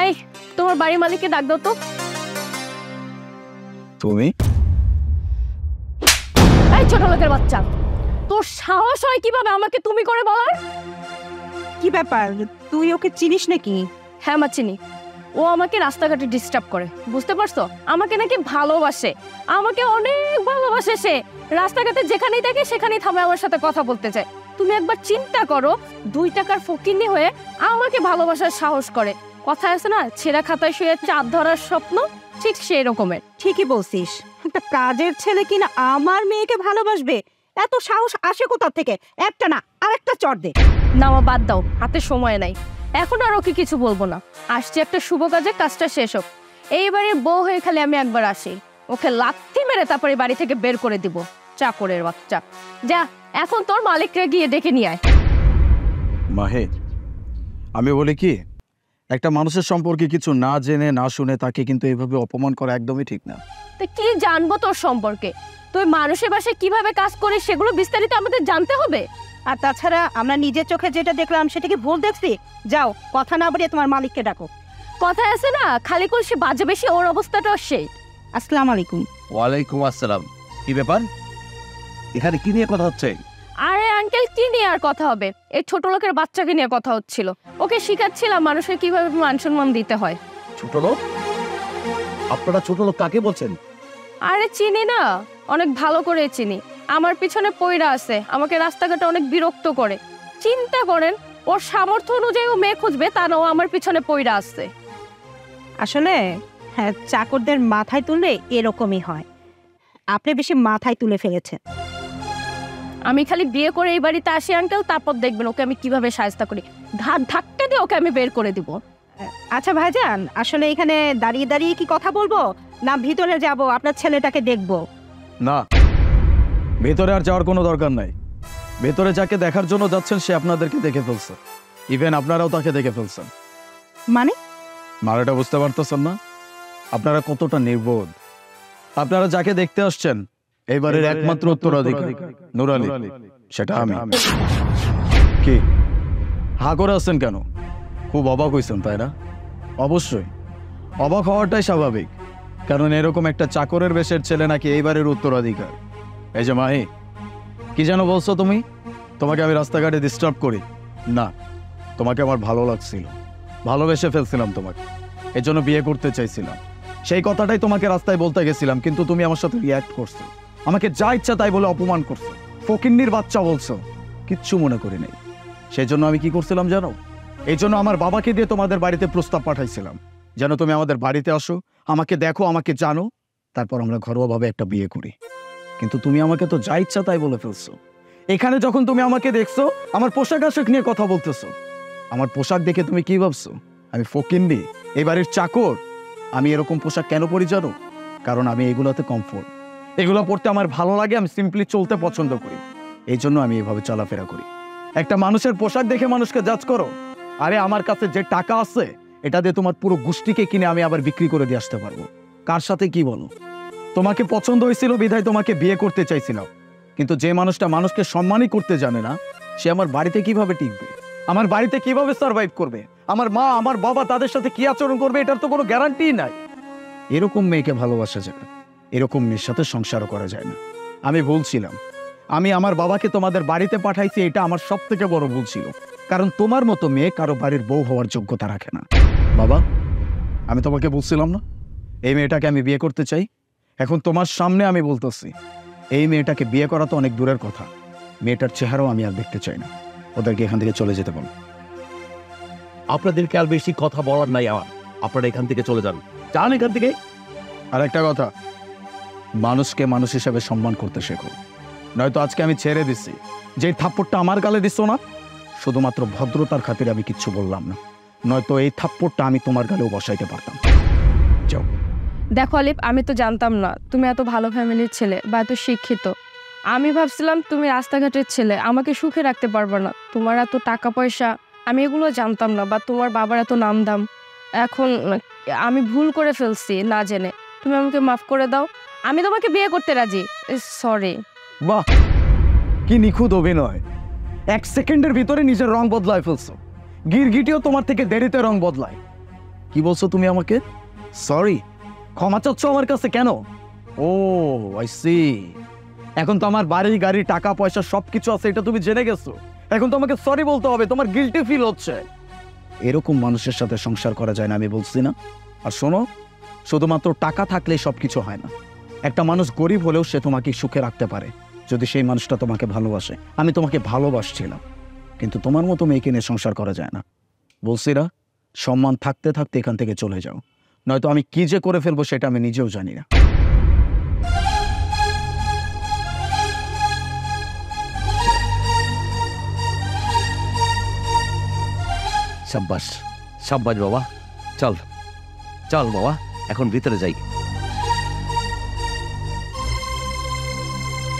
এই তোমার বাড়ির মালিককে ডাক দাও তো। তুমি? এই ছোট লোকের বাচ্চা, তোর সাহস হয় কিভাবে আমাকে তুমি করে বলার? কি ব্যাপার, তুই ওকে চিনিস নাকি? হ্যাঁ মা চিনি। ও আমাকে রাস্তাঘাটে ডিস্টার্ব করে, বুঝতে পারছো? আমাকে নাকি ভালোবাসে, আমাকে অনেক ভালোবাসে সে। রাস্তাঘাটে যেখানেই দেখে সেখানেই থামে আমার সাথে কথা বলতে চায়। তুমি একবার চিন্তা করো, 2 টাকার ফকিন্নি হয়ে আমাকে ভালোবাসার সাহস করে। কথা আছে না, ছেঁড়া খাতায় শুয়ে চাঁদ ধরার স্বপ্ন, ঠিক সেই রকমের। ঠিকই বলছিস, একটা কাজের ছেলে কিনা আমার মেয়েকে ভালোবাসবে? এত সাহস আসে কোথা থেকে? একটা না আরেকটা চড় দে। না মা বাদ দাও, হাতে সময় নাই, এখন আর ওকে কিছু বলবো না। আসছি একটা শুভ কাজে, কাজটা শেষ হোক। এইবারে বউ হয়ে খালি আমি একবার আসি, ওকে লাথি মেরে তারপরে বাড়ি থেকে বের করে দিব। চাকরের বাচ্চা, যা এখন তোর মালিককে গিয়ে ডেকে নিয়ে আয়। মাহির, আমি বলি কি, একটা মানুষের সম্পর্কে কিছু না জেনে না শুনে তাকে কিন্তু এইভাবে অপমান করা একদমই ঠিক না। তো কি জানবো তোর সম্পর্কে? তুই মানুষের বাসায় কিভাবে কাজ করিস সেগুলো বিস্তারিত আমাদের জানতে হবে। আর তাছাড়া আমরা নিজের চোখে যেটা দেখলাম সেটা কি ভুল দেখছি? যাও, কথা না বলে তোমার মালিককে ডাকো। কথা আছে না, খালি কলসি বাজে বেশি, ওর অবস্থাটাও সেই। আসসালামু আলাইকুম। ওয়ালাইকুম আসসালাম। কি ব্যাপার, এখানে কি নিয়ে কথা হচ্ছে? আরে আঙ্কেল, কি নিয়ে আর কথা হবে? এই ছোট লোকের বাচ্চাকে নিয়ে কথা হচ্ছিল। ওকে শিখাচ্ছিলাম মানুষের কিভাবে মান সম্মান দিতে হয়। ছোট লোক? আপনারা ছোট লোক কাকে বলছেন? আরে চিনি না, অনেক ভালো করে চিনি। আমার পিছনে পইরা আছে, আমাকে রাস্তাঘাটে অনেক বিরক্ত করে। চিন্তা করেন, ওর সামর্থ্য অনুযায়ী ও মেয়ে খুঁজবে, তা না ও আমার পিছনে পইরা আসছে। আসলে হ্যাঁ, চাকরদের মাথায় তুললে এরকমই হয়। আপনি বেশি মাথায় তুলে ফেলেছেন। আমি খালি বিয়ে করে এই বাড়িতে আসি আঙ্কেল, তারপর দেখবেন ওকে আমি কিভাবে সাহায্য করি। ধাক্কা দিয়ে ওকে আমি বের করে দিব। আচ্ছা ভাইজান, আসলে এখানে দাঁড়িয়ে দাঁড়িয়ে কি কথা বলবো, না ভিতরে যাব আপনার ছেলেটাকে দেখবো? না, ভেতরে আর যাওয়ার কোনো দরকার নাই। ভেতরে যাকে দেখার জন্য যাচ্ছেন সে আপনাদেরকে দেখে ফেলছে, ইভেন আপনারাও তাকে দেখে ফেলছেন। মানে? মারাটা বুঝতে পারতেছেন না? আপনারা কতটা নির্বোধ। আপনারা যাকে দেখতে আসছেন এবারের একমাত্র উত্তরাধিকারী নূর আলী, সেটা আমি। কি হা করে আছেন কেন? খুব অবাক হয়েছেন তাই না? অবশ্যই অবাক হওয়াটাই স্বাভাবিক, কারণ এরকম একটা চাকরের বেশের ছেলে নাকি এইবারের উত্তরাধিকার। এই যে মাহি, কি যেন বলছো তুমি? তোমাকে আমি রাস্তাঘাটে ডিস্টার্ব করি না, তোমাকে আমার ভালো লাগছিল, ভালোবেসে ফেলছিলাম তোমাকে, এর জন্য বিয়ে করতে চাইছিলাম। সেই কথাটাই তোমাকে রাস্তায় বলতে গেছিলাম, কিন্তু তুমি আমার সাথে রিয়্যাক্ট করছো, আমাকে যা ইচ্ছা তাই বলে অপমান করছো, ফকিন্নির বাচ্চা বলছো, কিচ্ছু মনে করি নাই। সেই জন্য আমি কি করছিলাম জানো? এই জন্য আমার বাবাকে দিয়ে তোমাদের বাড়িতে প্রস্তাব পাঠাইছিলাম, যেন তুমি আমাদের বাড়িতে আসো, আমাকে দেখো, আমাকে জানো, তারপর আমরা ঘরোয়াভাবে একটা বিয়ে করি। কিন্তু তুমি আমাকে তো যা ইচ্ছা তাই বলে ফেলছো। এখানে যখন তুমি আমাকে দেখছো, আমার পোশাক আশাক নিয়ে কথা বলতেছো। আমার পোশাক দেখে তুমি কি ভাবছো? আমি ফকিন্নি, এই বাড়ির চাকর? আমি এরকম পোশাক কেন পরি জানো? কারণ আমি এগুলোতে কমফোর্ট, এগুলো পরতে আমার ভালো লাগে, আমি সিম্পলি চলতে পছন্দ করি, এই জন্য আমি এভাবে চলাফেরা করি। একটা মানুষের পোশাক দেখে মানুষকে জাজ করো? আরে আমার কাছে যে টাকা আছে এটা দিয়ে তোমার পুরো গোষ্ঠীকে কিনে আমি আবার বিক্রি করে দিয়ে আসতে পারবো। কার সাথে কি বলো? তোমাকে পছন্দ হয়েছিল বিধায় তোমাকে বিয়ে করতে চাইছিলাম, কিন্তু যে মানুষটা মানুষকে সম্মানই করতে জানে না, সে আমার বাড়িতে কিভাবে টিকবে, আমার বাড়িতে কিভাবে সার্ভাইভ করবে, আমার মা আমার বাবা তাদের সাথে কি আচরণ করবে এটার তো কোনো গ্যারান্টি নাই। এরকম মেয়েকে ভালোবাসা যায় না, এরকম মেয়ের সাথে সংসারও করা যায় না। আমি বলছিলাম, আমি আমার বাবাকে তোমাদের বাড়িতে পাঠাইছি, এটা আমার সব থেকে বড় ভুল ছিল, কারণ তোমার মতো মেয়ে কারো বাড়ির বউ হওয়ার যোগ্যতা রাখে না। বাবা, আমি তোমাকে বলছিলাম না এই মেয়েটাকে আমি বিয়ে করতে চাই? এখন তোমার সামনে আমি বলতেছি, এই মেয়েটাকে বিয়ে করা তো অনেক দূরের কথা, মেয়েটার চেহারাও আমি আর দেখতে চাই না। ওদেরকে এখান থেকে চলে যেতে বলো। আপনাদেরকে আর বেশি কথা বলার নাই আমার, আপনারা এখান থেকে চলে যান, যান এখান থেকে। আর একটা কথা, মানুষকে মানুষ হিসেবে সম্মান করতে শেখো, নয়তো আজকে আমি ছেড়ে দিচ্ছি। যে থাপ্পড়টা আমার গালে দিচ্ছ না, শুধুমাত্র ভদ্রতার খাতিরে আমি কিচ্ছু বললাম না, নয়তো এই থাপ্পড়টা আমি তোমার গালেও বসাইতে পারতাম। যাও। দেখো আলিফ, আমি তো জানতাম না তুমি এত ভালো ফ্যামিলির ছেলে বা এত শিক্ষিত। আমি ভাবছিলাম তুমি রাস্তাঘাটের ছেলে, আমাকে সুখে রাখতে পারবে না। তোমার এত টাকা পয়সা, আমি এগুলো জানতাম না, বা তোমার বাবার এত নাম দাম। এখন আমি ভুল করে ফেলছি না জেনে, তুমি আমাকে মাফ করে দাও। আমি তোমাকে বিয়ে করতে রাজি। সরি। বাহ, কি নিখুঁত অভিনয়! 1 সেকেন্ডের ভিতরে নিজের রং বদলায় ফেলছো। গিরগিটিও তোমার থেকে দেরিতে রং বদলায়। কি বলছো তুমি আমাকে? সরি? ক্ষমা চাচ্ছ আমার কাছে কেন? ও আই সি। এখন তো আমার বাড়ি গাড়ি টাকা পয়সা সবকিছু আছে, এটা তুমি জেনে গেছো। এখন তো আমাকে সরি বলতে হবে, তোমার গিল্টি ফিল হচ্ছে। এরকম মানুষের সাথে সংসার করা যায় না, আমি বলছি না? আর শোনো, শুধুমাত্র টাকা থাকলেই সবকিছু হয় না। একটা মানুষ গরিব হলেও সে তোমাকে সুখে রাখতে পারে যদি সেই মানুষটা তোমাকে ভালোবাসে। আমি তোমাকে ভালোবাসছিলাম, কিন্তু তোমার মতো মেয়েকে নিয়ে সংসার করা যায় না। বলছি না, সম্মান থাকতে থাকতে এখান থেকে চলে যাও, নয়তো আমি কি যে করে ফেলবো সেটা আমি নিজেও জানি না। সাব্বাস সাব্বাস বাবা, চল চল বাবা, এখন ভিতরে যাই।